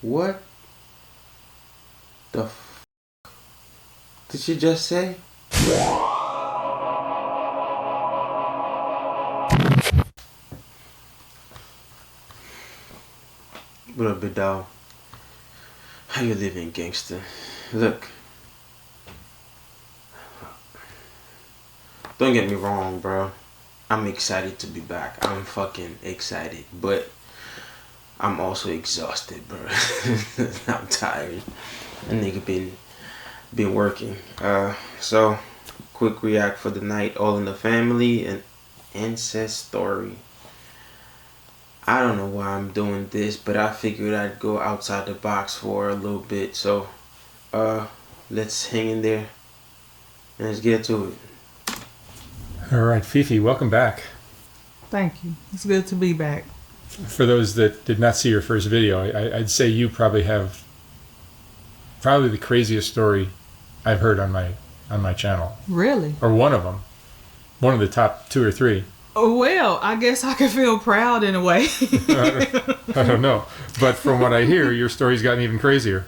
What the did she just say? What up, big dog? How you living, gangster? Look, don't get me wrong, bro. I'm excited to be back. I'm fucking excited, but I'm also exhausted, bro. I'm tired. That nigga been working. So quick react for the night. All in the Family and incest story. I don't know why I'm doing this, but I figured I'd go outside the box for a little bit. So, let's hang in there and let's get to it. All right, Fifi, welcome back. Thank you. It's good to be back. For those that did not see your first video, I'd say you probably have the craziest story I've heard on my channel. Really? Or one of them. One of the top 2 or 3. Well, I guess I can feel proud in a way. I don't know. But from what I hear, your story's gotten even crazier.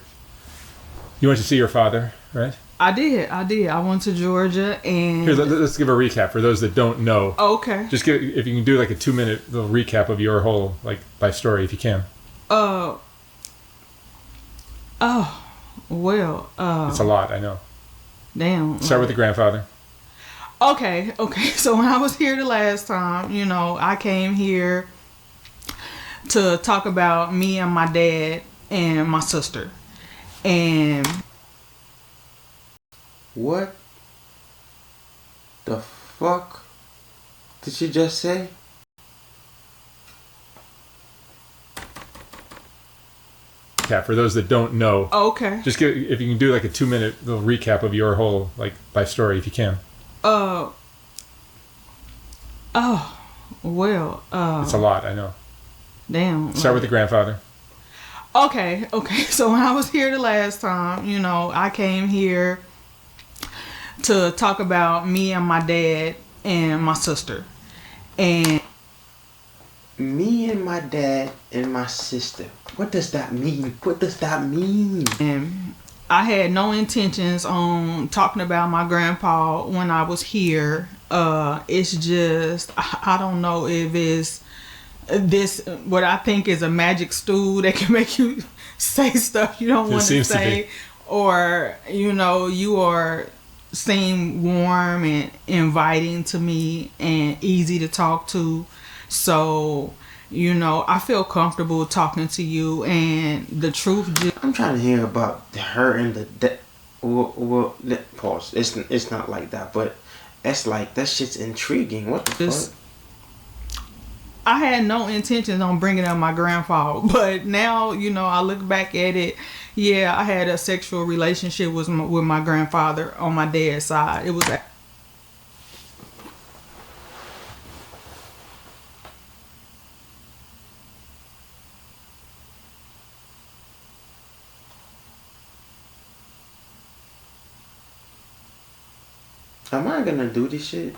You went to see your father, right? I did. I went to Georgia and... Here, let's give a recap for those that don't know. Okay. Just if you can do like a 2-minute little recap of your whole life story, if you can. Well, It's a lot, I know. Damn. Start with the grandfather. Okay. So when I was here the last time, I came here to talk about me and my dad and my sister. And... What the fuck did she just say? Yeah, for those that don't know. Okay. Just if you can do like a 2-minute little recap of your whole life story, if you can. It's a lot, I know. Damn. Start with the grandfather. Okay. So when I was here the last time, I came here to talk about me and my dad and my sister. And me and my dad and my sister. What does that mean? And I had no intentions on talking about my grandpa when I was here. It's just, I don't know if it's this, what I think is a magic stool that can make you say stuff you don't want to say. Or, you are seem warm and inviting to me and easy to talk to. So, I feel comfortable talking to you, and the truth I'm trying to hear about her and the pause. It's not like that, but it's like that shit's intriguing. What the fuck? I had no intentions on bringing up my grandfather, but now, I look back at it. Yeah, I had a sexual relationship with my grandfather on my dad's side. It was... Am I gonna do this shit?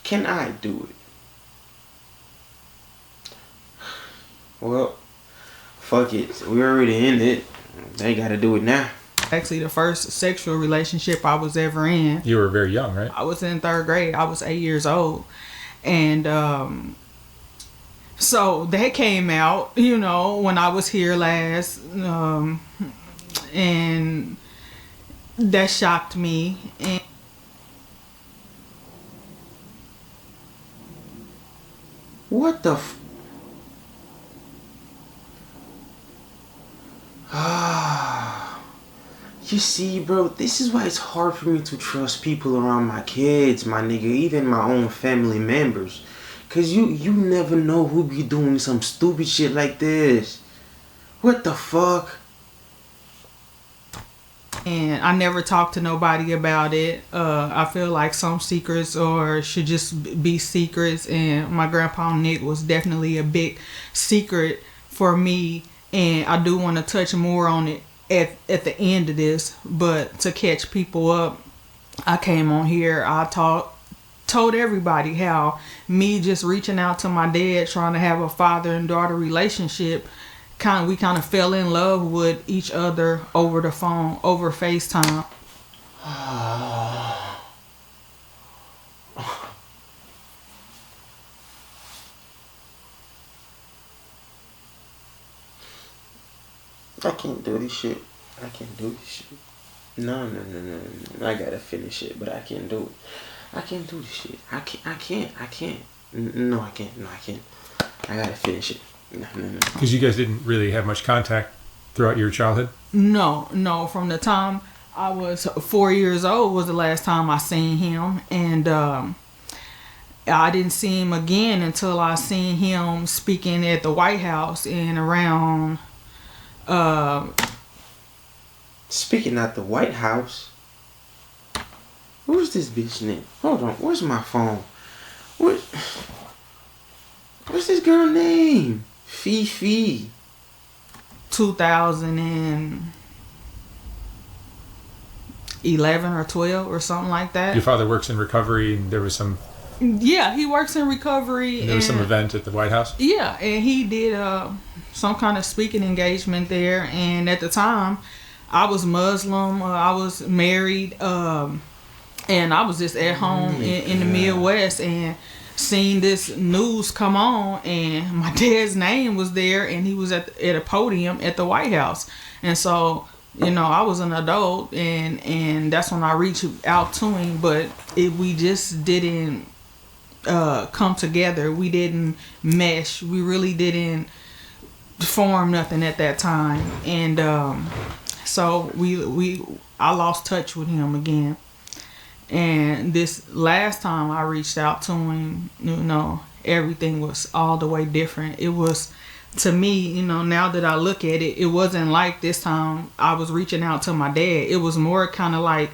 Can I do it? Well, fuck it. We're already in it. They gotta do it now. Actually, the first sexual relationship I was ever in. You were very young, right? I was in 3rd grade. I was 8 years old. And so that came out, when I was here last. And that shocked me. And what the you see, bro, this is why it's hard for me to trust people around my kids, my nigga, even my own family members. Cause you never know who be doing some stupid shit like this. What the fuck? And I never talked to nobody about it. I feel like some secrets should just be secrets. And my grandpa Nick was definitely a big secret for me. And I do want to touch more on it at the end of this. But to catch people up, I came on here. I talked told everybody how me just reaching out to my dad, trying to have a father and daughter relationship, we kind of fell in love with each other over the phone, over FaceTime. I can't do this shit. I can't do this shit. No. I gotta finish it, but I can't do it. I can't do this shit. I can't. No, I can't. I gotta finish it. No. Because you guys didn't really have much contact throughout your childhood? No. From the time I was 4 years old was the last time I seen him. And I didn't see him again until I seen him speaking at the White House in around... Speaking at the White House, who's this bitch name? Hold on, where's my phone? What's this girl name? Fifi. 2011 or 12 or something like that. Your father works in recovery, and there was some... Yeah, he works in recovery. There was some event at the White House? Yeah, and he did some kind of speaking engagement there. And at the time, I was Muslim. I was married. And I was just at home in the Midwest and seen this news come on. And my dad's name was there. And he was at a podium at the White House. And so... I was an adult, and that's when I reached out to him. But we just didn't come together. We didn't mesh. We really didn't form nothing at that time. And so I lost touch with him again. And this last time I reached out to him, everything was all the way different. It was... To me, now that I look at it, it wasn't like this time I was reaching out to my dad. It was more kind of like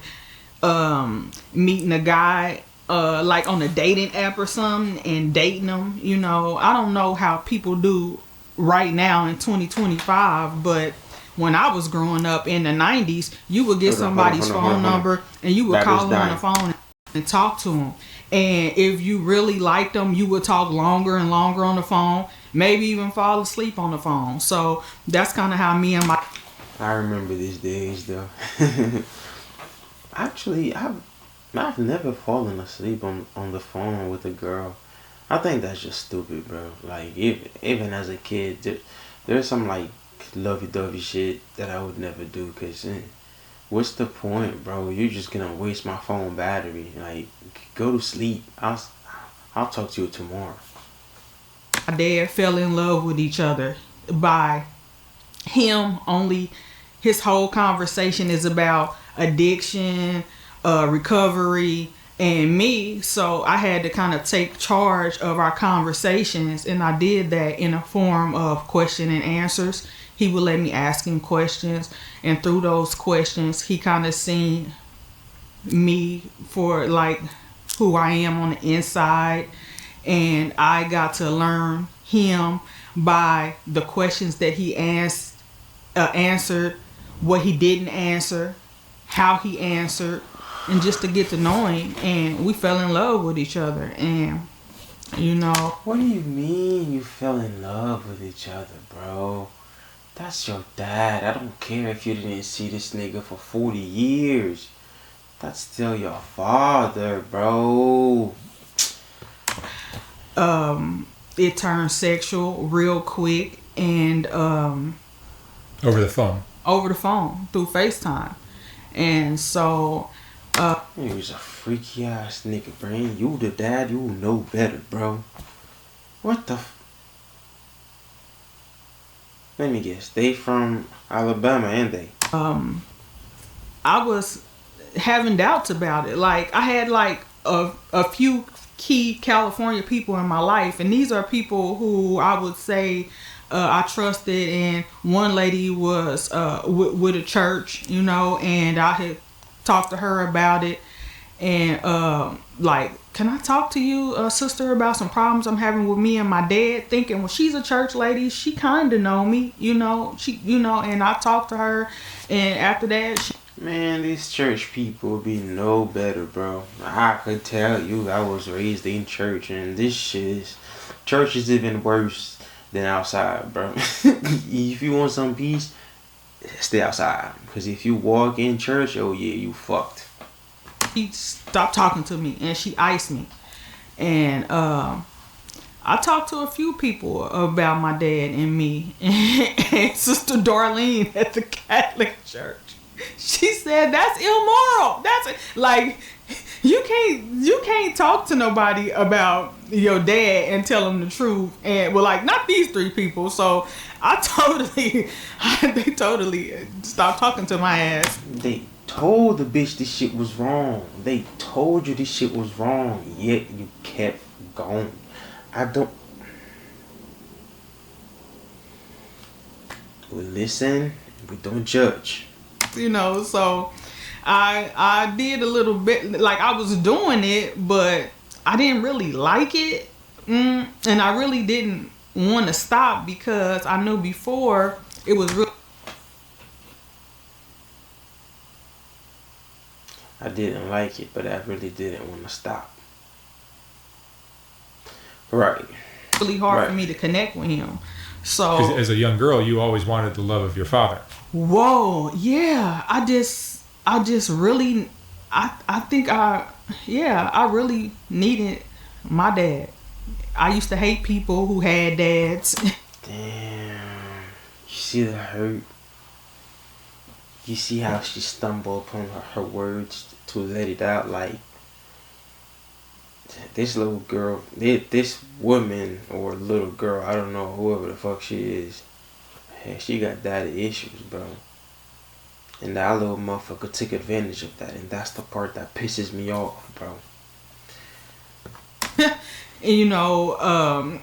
meeting a guy like on a dating app or something and dating him. I don't know how people do right now in 2025, but when I was growing up in the 90s, you would get somebody's phone number and you would call them on the phone and talk to them. And if you really liked them, you would talk longer and longer on the phone. Maybe even fall asleep on the phone. So that's kind of how me and my... I remember these days though. Actually, I've never fallen asleep on the phone with a girl. I think that's just stupid, bro. Like, even as a kid, there's some like lovey-dovey shit that I would never do. Cause what's the point, bro? You're just gonna waste my phone battery. Like, go to sleep. I'll talk to you tomorrow. My dad fell in love with each other by him only. His whole conversation is about addiction, recovery, and me. So I had to kind of take charge of our conversations, and I did that in a form of question and answers. He would let me ask him questions, and through those questions, he kind of seen me for like who I am on the inside. And I got to learn him by the questions that he answered, what he didn't answer, how he answered, and just to get to know him. And we fell in love with each other. And, What do you mean you fell in love with each other, bro? That's your dad. I don't care if you didn't see this nigga for 40 years. That's still your father, bro. It turned sexual real quick, and over the phone through FaceTime. And so you was a freaky ass nigga, brain. You the dad, you know better, bro. What the let me guess, they from Alabama, ain't they? I was having doubts about it. Like, I had like a few key California people in my life, and these are people who I would say I trusted. And one lady was with a church, and I had talked to her about it, and like, can I talk to you, sister, about some problems I'm having with me and my dad? Thinking, well, she's a church lady, she kind of know me, and I talked to her, and after that Man, these church people be no better, bro. I could tell you I was raised in church, and this shit is... Church is even worse than outside, bro. If you want some peace, stay outside. Because if you walk in church, oh yeah, you fucked. She stopped talking to me, and she iced me. And I talked to a few people about my dad and me. And Sister Darlene at the Catholic Church, she said that's immoral. That's like you can't talk to nobody about your dad and tell them the truth. And well, like not these three people. So they totally stopped talking to my ass. They told the bitch this shit was wrong. They told you this shit was wrong. Yet you kept going. We listen. We don't judge. You know, so I did a little bit, like I was doing it, but I didn't really like it, and I really didn't want to stop because I knew before it was real. I didn't like it, but I really didn't want to stop. Right. Really hard for me to connect with him. So as a young girl, you always wanted the love of your father. Whoa, yeah. I just really, I think I really needed my dad. I used to hate people who had dads. Damn. You see the hurt? You see how she stumbled upon her words to let it out? Like, this little girl, this woman or little girl, I don't know, whoever the fuck she is, hey, she got daddy issues, bro. And that little motherfucker took advantage of that. And that's the part that pisses me off, bro. And, you know,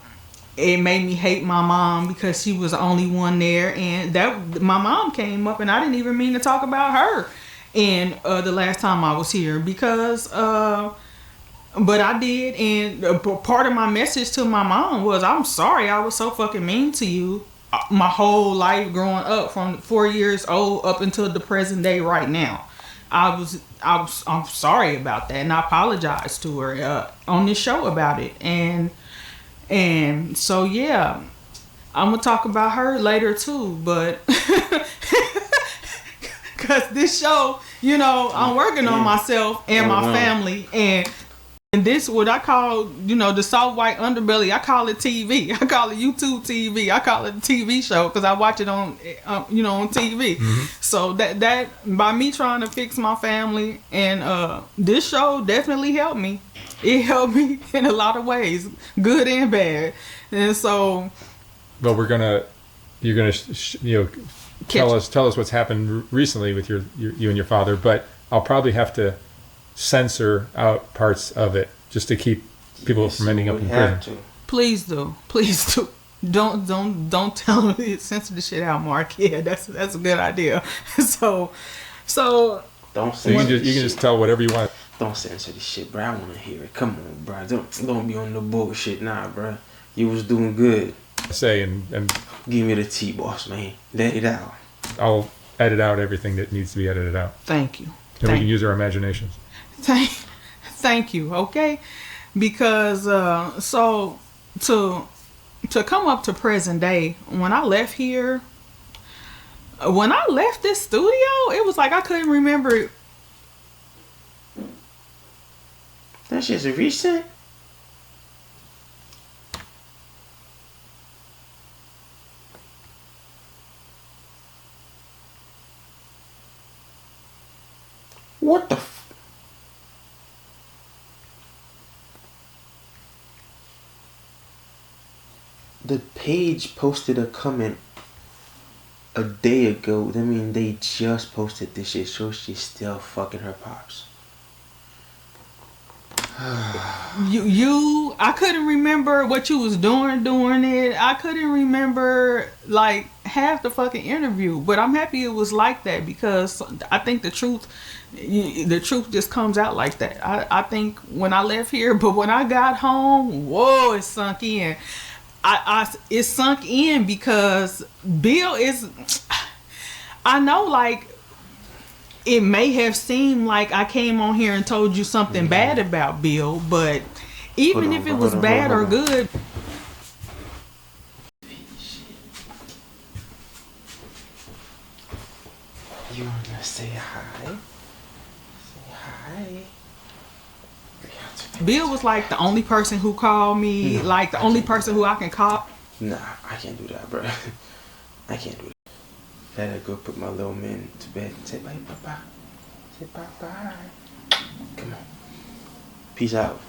it made me hate my mom because she was the only one there. And that my mom came up and I didn't even mean to talk about her. And the last time I was here because... But I did, and part of my message to my mom was, I'm sorry I was so fucking mean to you my whole life growing up from 4 years old up until the present day right now. I'm sorry about that, and I apologized to her on this show about it. And so, yeah, I'm going to talk about her later too, but because this show, you know, I'm working on myself and my family, and this what I call, you know, the soft white underbelly. I call it TV. I call it YouTube TV. I call it a TV show because I watch it on, you know, on TV. Mm-hmm. So that by me trying to fix my family, and this show definitely helped me. It helped me in a lot of ways, good and bad. And so, well, you're gonna tell us what's happened recently with you and your father, but I'll probably have to censor out parts of it just to keep people from ending up in prison. Please do. Don't tell me to censor the shit out, Mark. Yeah, that's a good idea. So don't censor. You can just tell whatever you want. Don't censor this shit, bro. I want to hear it. Come on, bro. Don't be on the bullshit, nah, bro. You was doing good. Say and give me the tea, boss, man. Let it out. I'll edit out everything that needs to be edited out. Thank you. And we can use our imaginations. Thank you, okay? Because so to come up to present day, when I left here, when I left this studio, it was like I couldn't remember it. That's just recent. What the The page posted a comment a day ago. I mean, they just posted this shit, so she's still fucking her pops. I couldn't remember what you was doing during it. I couldn't remember like half the fucking interview, but I'm happy it was like that because I think the truth just comes out like that. I think when I left here, but when I got home, whoa, it sunk in. It sunk in because Bill is, I know, like, it may have seemed like I came on here and told you something bad about Bill, but even Hold if on, it hold was on, bad hold or on. good, You wanna say hi? Say hi. Bill was like the only person who called me, like the only person who I can call. Nah, I can't do that, bro. I can't do that. Gotta go put my little man to bed. Say bye, bye. Say bye, bye. Come on. Peace out.